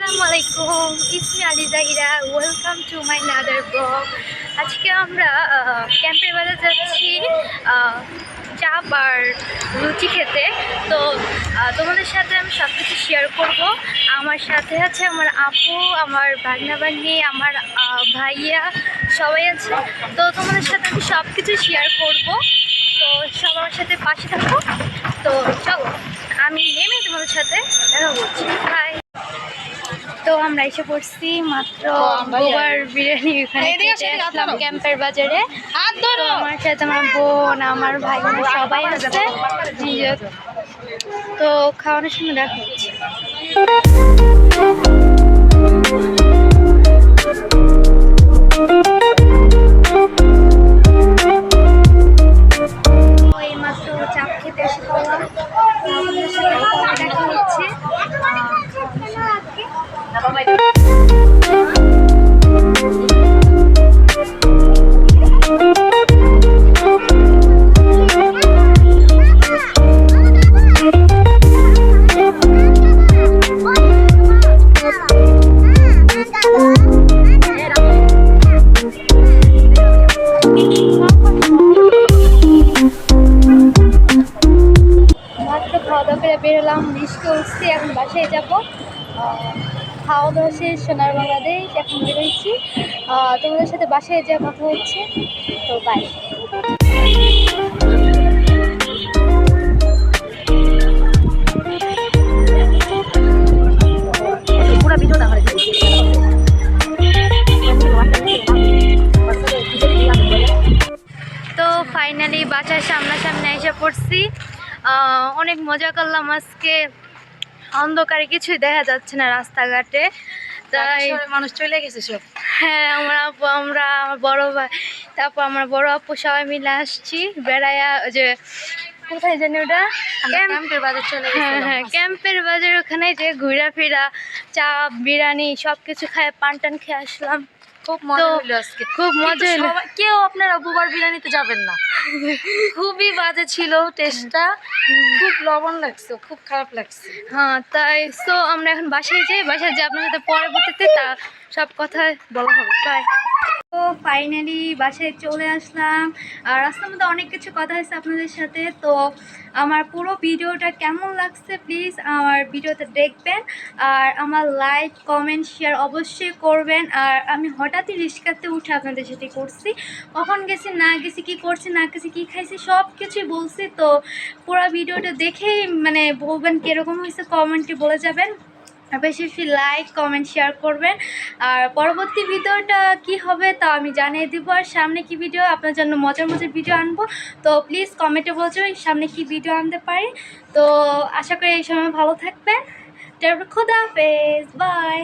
আসসালামু আলাইকুম, ইসমি Ali Zahira. Welcome to my another blog. আজকে আমরা ক্যাম্পের বাজার যাচ্ছি চাপ আর লুচি খেতে। তো তোমাদের সাথে আমি সব কিছু শেয়ার করবো। আমার সাথে আছে আমার আপু, আমার ভাগনা ভাগ্নি, আমার ভাইয়া, সবাই আছে। তো তোমাদের সাথে আমি সব কিছু শেয়ার করবো। তো সবার সাথে পাশে থাকো। তো চলো, আমি নেমে তোমাদের সাথে দেখা করছি। বাই। তো আমরা এসে পড়ছি মাত্র গোবার বিরিয়ানি ওখানে খেতে আসলাম ক্যাম্পের বাজারে। তো আমার সাথে আমার বোন, আমার ভাই, সবাই আছে। তো খাওয়ানোর সময় দেখা হচ্ছে। এই মাত্র চাপ খেতে এসে পড়লাম, আপনাদের সাথে দেখা হচ্ছে। খাওয়া দাওয়া করে বেরোলাম, বৃষ্টি উঠছি, এখন বাসায় যাবো। খাওয়া দাওয়া শেষ, সোনার বাংলাদেশ এখন বেরোচ্ছি। তোমাদের সাথে বাসায় যা কথা হচ্ছে। তো বাই। তো ফাইনালি বাসার সামনাসামনি এসে পড়ছি। অনেক মজা করলাম আজকে। অন্ধকারে কিছুই দেখা যাচ্ছে না রাস্তাঘাটে, তাই মানুষ চলে গেছে সব। হ্যাঁ, আমার আপু, আমরা, আমার বড় ভাই, তারপর আমার বড় আপু সবাই মিলে আসছি বেড়াইয়া। যে কোথায় জানি ওটা, ক্যাম্পের বাজার চলে গেছে। হ্যাঁ, ক্যাম্পের বাজার ওখানে যে ঘুরা ফিরা, চা বিরিয়ানি সব কিছু খায়, পান টান খেয়ে আসলাম। খুব মজা হলো আজকে, খুব মজা হলো। কেউ আপনারা বুবার বিরিয়ানিতে যাবেন না, খুবই বাজে ছিল টেস্টটা, খুব লবণ লাগছে, খুব খারাপ লাগছে। হ্যাঁ, তাই তো আমরা এখন বাসায় যাই। বাসায় যে আপনার সাথে পরবর্তীতে তা সব কথা বলা হবে। বাই। তো ফাইনালি বাসায় চলে আসলাম। আর রাস্তার মধ্যে অনেক কিছু কথা হয়েছে আপনাদের সাথে। তো আমার পুরো ভিডিওটা কেমন লাগছে প্লিজ আমার ভিডিওতে দেখবেন। আর আমার লাইক, কমেন্ট, শেয়ার অবশ্যই করবেন। আর আমি হঠাৎই রিস্কাতে উঠে আপনাদের সাথে করছি, কখন গেছি না গেছি, কী করছি না গেছি, কী খাইছি, সব কিছুই বলছি। তো পুরো ভিডিওটা দেখেই মানে বলবেন কীরকম হয়েছে, কমেন্টে বলে যাবেন। আর বেশি বেশি লাইক, কমেন্ট, শেয়ার করবেন। আর পরবর্তী ভিডিওটা কি হবে তা আমি জানিয়ে দিব। আর সামনে কি ভিডিও আপনার জন্য মজার মজার ভিডিও আনবো, তো প্লিজ কমেন্টে বলছো সামনে কি ভিডিও আনতে পারি। তো আশা করি এই সময় ভালো থাকবেন। তারপর খোদা হাফেজ, বাই।